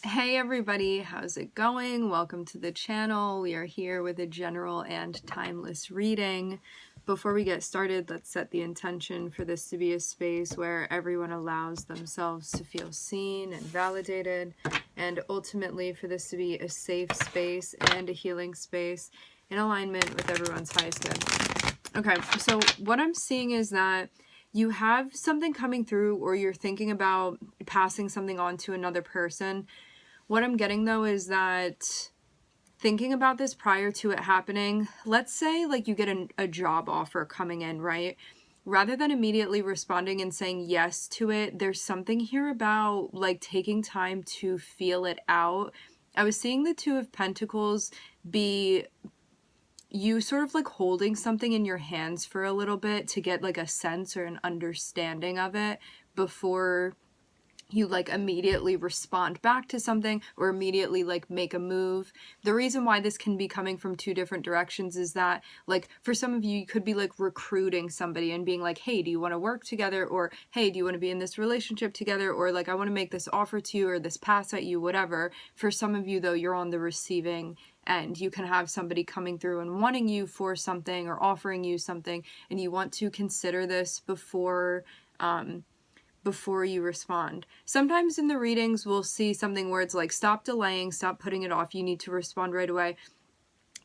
Hey everybody, how's it going? Welcome to the channel. We are here with a general and timeless reading. Before we get started, let's set the intention for this to be a space where everyone allows themselves to feel seen and validated, and ultimately for this to be a safe space and a healing space in alignment with everyone's highest good. Okay, so what I'm seeing is that you have something coming through, or you're thinking about passing something on to another person. What I'm getting though is that thinking about this prior to it happening, let's say like you get a job offer coming in, right? Rather than immediately responding and saying yes to it, there's something here about like taking time to feel it out. I was seeing the Two of Pentacles be you sort of like holding something in your hands for a little bit to get like a sense or an understanding of it before you like immediately respond back to something or immediately like make a move. The reason why this can be coming from two different directions is that like for some of you could be like recruiting somebody and being like, hey, do you want to work together? Or hey, do you want to be in this relationship together? Or like, I want to make this offer to you or this pass at you, whatever. For some of you though, you're on the receiving end. You can have somebody coming through and wanting you for something or offering you something, and you want to consider this before you respond. Sometimes in the readings we'll see something where it's like, stop delaying, stop putting it off, you need to respond right away.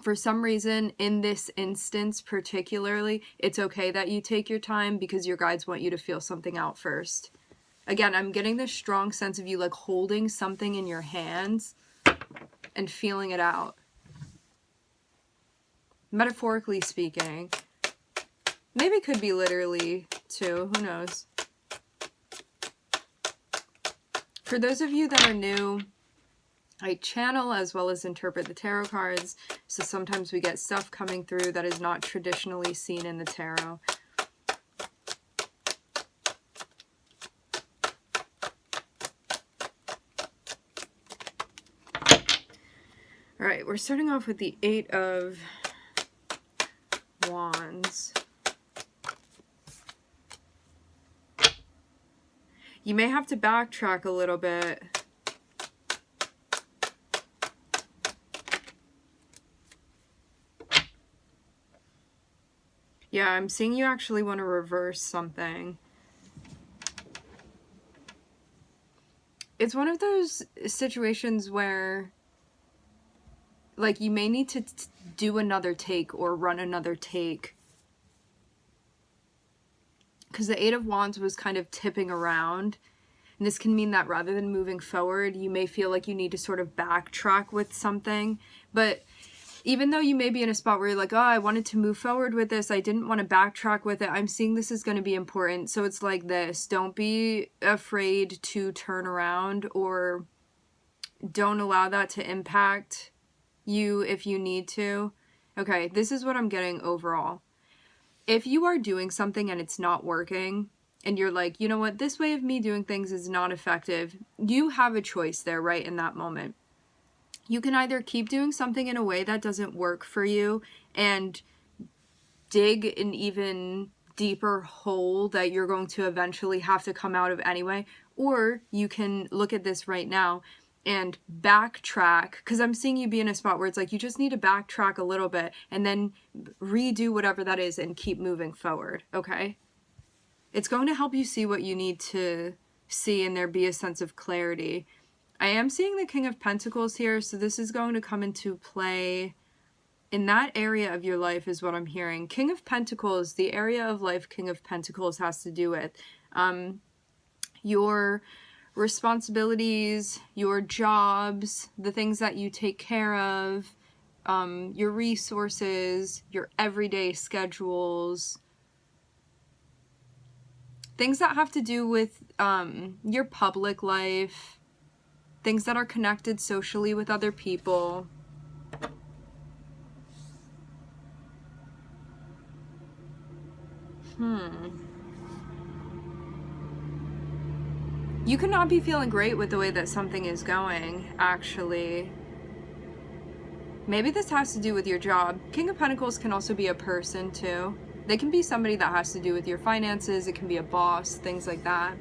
For some reason, in this instance particularly, it's okay that you take your time because your guides want you to feel something out first. Again, I'm getting this strong sense of you like holding something in your hands and feeling it out. Metaphorically speaking. Maybe could be literally too, who knows. For those of you that are new, I channel as well as interpret the tarot cards, so sometimes we get stuff coming through that is not traditionally seen in the tarot. Alright, we're starting off with the Eight of Wands. You may have to backtrack a little bit. Yeah, I'm seeing you actually want to reverse something. It's one of those situations where like you may need to do another take or run another take. Because the Eight of Wands was kind of tipping around. And this can mean that rather than moving forward, you may feel like you need to sort of backtrack with something. But even though you may be in a spot where you're like, oh, I wanted to move forward with this, I didn't want to backtrack with it, I'm seeing this is going to be important. So it's like this. Don't be afraid to turn around, or don't allow that to impact you if you need to. Okay, this is what I'm getting overall. If you are doing something and it's not working, and you're like, you know what, this way of me doing things is not effective, you have a choice there right in that moment. You can either keep doing something in a way that doesn't work for you and dig an even deeper hole that you're going to eventually have to come out of anyway, or you can look at this right now and backtrack, because I'm seeing you be in a spot where it's like you just need to backtrack a little bit and then redo whatever that is and keep moving forward, okay? It's going to help you see what you need to see and there be a sense of clarity. I am seeing the King of Pentacles here, so this is going to come into play in that area of your life is what I'm hearing. King of Pentacles, the area of life King of Pentacles has to do with your responsibilities, your jobs, the things that you take care of, your resources, your everyday schedules, things that have to do with your public life, things that are connected socially with other people. You could not be feeling great with the way that something is going, actually. Maybe this has to do with your job. King of Pentacles can also be a person, too. They can be somebody that has to do with your finances. It can be a boss, things like that.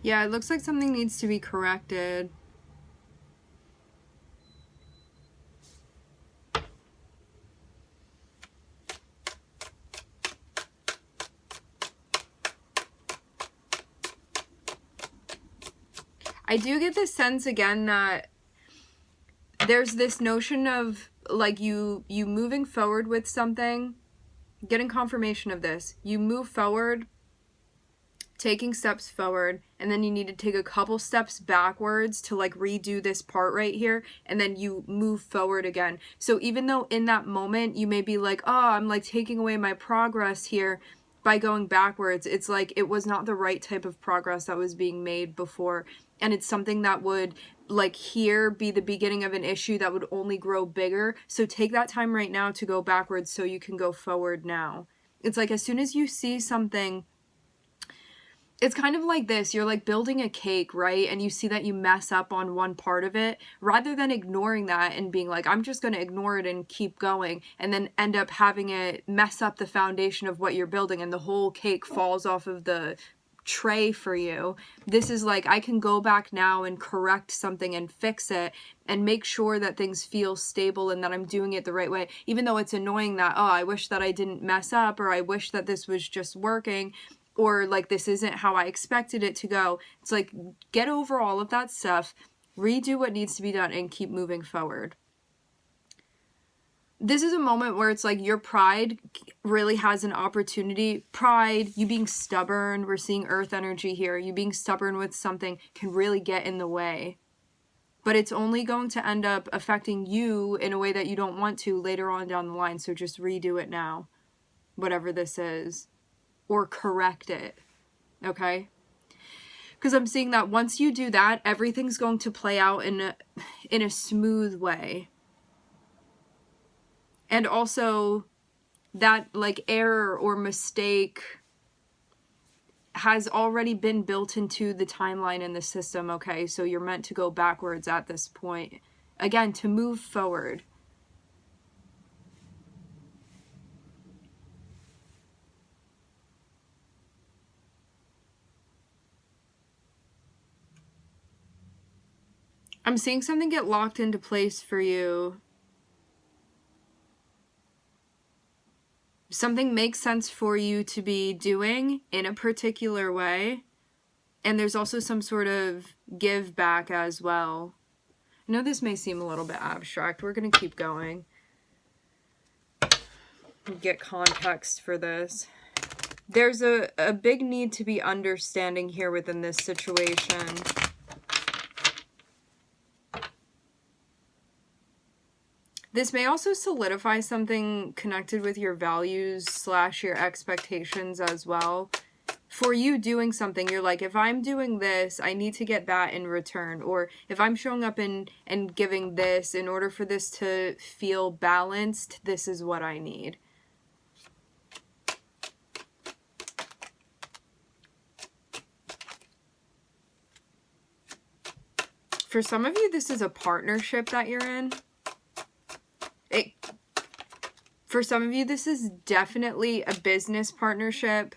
Yeah, it looks like something needs to be corrected. I do get this sense again that there's this notion of like you moving forward with something, getting confirmation of this. You move forward, taking steps forward, and then you need to take a couple steps backwards to like redo this part right here, and then you move forward again. So even though in that moment you may be like, oh, I'm like taking away my progress here by going backwards, it's like it was not the right type of progress that was being made before, and it's something that would like here be the beginning of an issue that would only grow bigger. So take that time right now to go backwards so you can go forward now. It's like as soon as you see something, it's kind of like this, you're like building a cake, right? And you see that you mess up on one part of it, rather than ignoring that and being like, I'm just going to ignore it and keep going, and then end up having it mess up the foundation of what you're building and the whole cake falls off of the tray for you. This is like, I can go back now and correct something and fix it and make sure that things feel stable and that I'm doing it the right way, even though it's annoying that, oh, I wish that I didn't mess up, or I wish that this was just working, or like this isn't how I expected it to go. It's like, get over all of that stuff, redo what needs to be done, and keep moving forward. This is a moment where it's like your pride really has an opportunity. Pride, you being stubborn, we're seeing earth energy here, you being stubborn with something can really get in the way. But it's only going to end up affecting you in a way that you don't want to later on down the line. So just redo it now, whatever this is, or correct it, okay? Because I'm seeing that once you do that, everything's going to play out in a smooth way. And also that like error or mistake has already been built into the timeline in the system, okay? So you're meant to go backwards at this point. Again, to move forward. I'm seeing something get locked into place for you. Something makes sense for you to be doing in a particular way. And there's also some sort of give back as well. I know this may seem a little bit abstract. We're going to keep going. Get context for this. There's a big need to be understanding here within this situation. This may also solidify something connected with your values / your expectations as well. For you doing something, you're like, if I'm doing this, I need to get that in return. Or if I'm showing up and giving this, in order for this to feel balanced, this is what I need. For some of you, this is a partnership that you're in. For some of you, this is definitely a business partnership.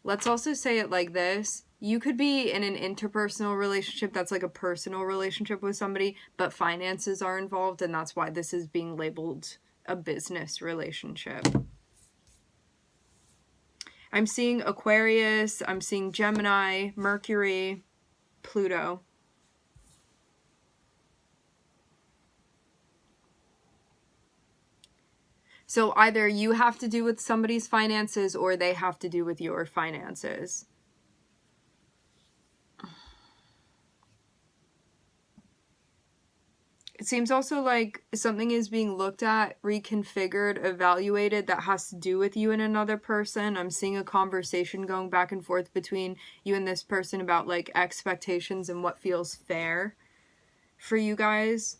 Let's also say it like this. You could be in an interpersonal relationship that's like a personal relationship with somebody, but finances are involved, and that's why this is being labeled a business relationship. I'm seeing Aquarius, I'm seeing Gemini, Mercury, Pluto. So either you have to do with somebody's finances or they have to do with your finances. It seems also like something is being looked at, reconfigured, evaluated that has to do with you and another person. I'm seeing a conversation going back and forth between you and this person about like expectations and what feels fair for you guys.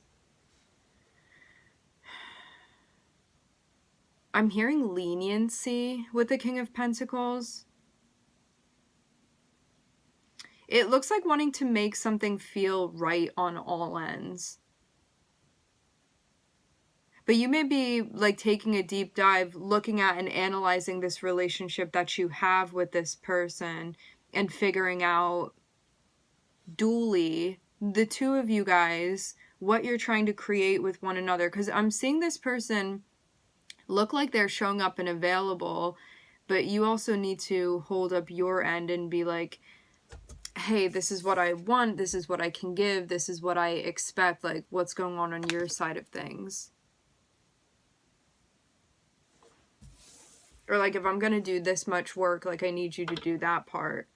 I'm hearing leniency with the King of Pentacles. It looks like wanting to make something feel right on all ends. But you may be like taking a deep dive, looking at and analyzing this relationship that you have with this person and figuring out dually, the two of you guys, what you're trying to create with one another. Because I'm seeing this person look like they're showing up and available, but you also need to hold up your end and be like, hey, this is what I want, this is what I can give, this is what I expect, like, what's going on your side of things. Or like, if I'm gonna do this much work, like, I need you to do that part.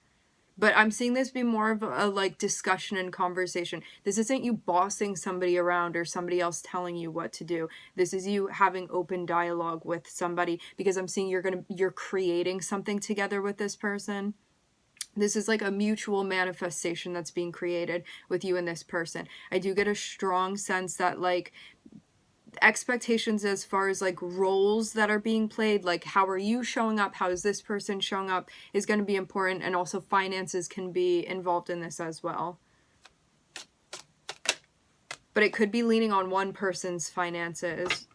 But I'm seeing this be more of a like discussion and conversation. This isn't you bossing somebody around or somebody else telling you what to do. This is you having open dialogue with somebody, because I'm seeing you're creating something together with this person. This is like a mutual manifestation that's being created with you and this person. I do get a strong sense that like expectations as far as like roles that are being played, like how are you showing up, how is this person showing up, is going to be important. And also finances can be involved in this as well. But it could be leaning on one person's finances.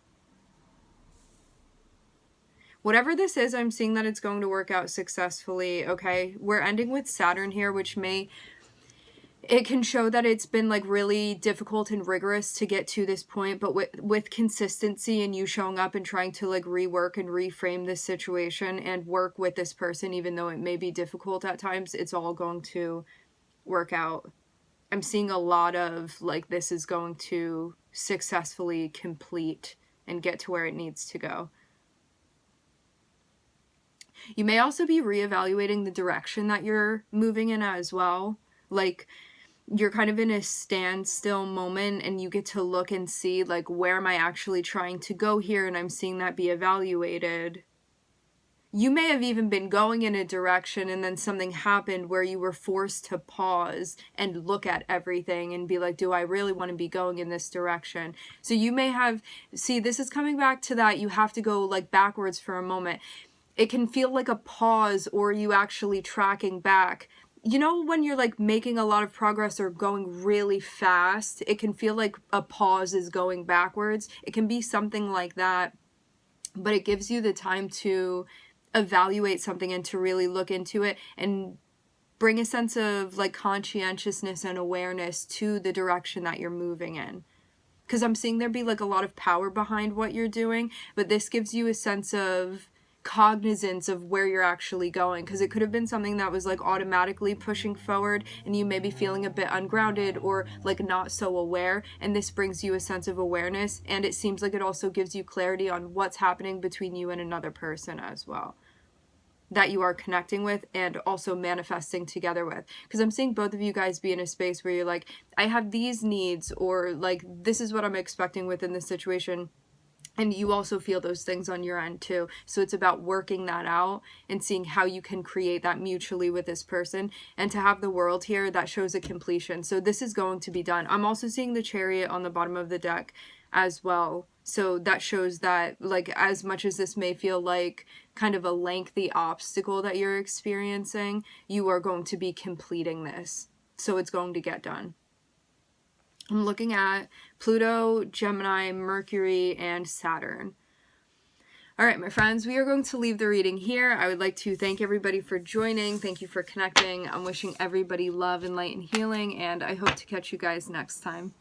Whatever this is, I'm seeing that it's going to work out successfully, okay? We're ending with Saturn here, which it can show that it's been like really difficult and rigorous to get to this point, but with consistency and you showing up and trying to like rework and reframe this situation and work with this person, even though it may be difficult at times, it's all going to work out. I'm seeing a lot of like, this is going to successfully complete and get to where it needs to go. You may also be reevaluating the direction that you're moving in as well. Like, you're kind of in a standstill moment and you get to look and see like, where am I actually trying to go here? And I'm seeing that be evaluated. You may have even been going in a direction and then something happened where you were forced to pause and look at everything and be like, do I really want to be going in this direction? So you may have, see, this is coming back to that. You have to go like backwards for a moment. It can feel like a pause, or you actually tracking back. You know, when you're like making a lot of progress or going really fast, it can feel like a pause is going backwards. It can be something like that, but it gives you the time to evaluate something and to really look into it and bring a sense of like conscientiousness and awareness to the direction that you're moving in. Because I'm seeing there be like a lot of power behind what you're doing, but this gives you a sense of cognizance of where you're actually going, because it could have been something that was like automatically pushing forward and you may be feeling a bit ungrounded or like not so aware, and this brings you a sense of awareness, and it seems like it also gives you clarity on what's happening between you and another person as well that you are connecting with and also manifesting together with. Because I'm seeing both of you guys be in a space where you're like, I have these needs, or like this is what I'm expecting within this situation. And you also feel those things on your end too. So it's about working that out and seeing how you can create that mutually with this person. And to have the world here, that shows a completion. So this is going to be done. I'm also seeing the Chariot on the bottom of the deck as well. So that shows that like, as much as this may feel like kind of a lengthy obstacle that you're experiencing, you are going to be completing this. So it's going to get done. I'm looking at Pluto, Gemini, Mercury, and Saturn. All right, my friends, we are going to leave the reading here. I would like to thank everybody for joining. Thank you for connecting. I'm wishing everybody love and light and healing, and I hope to catch you guys next time.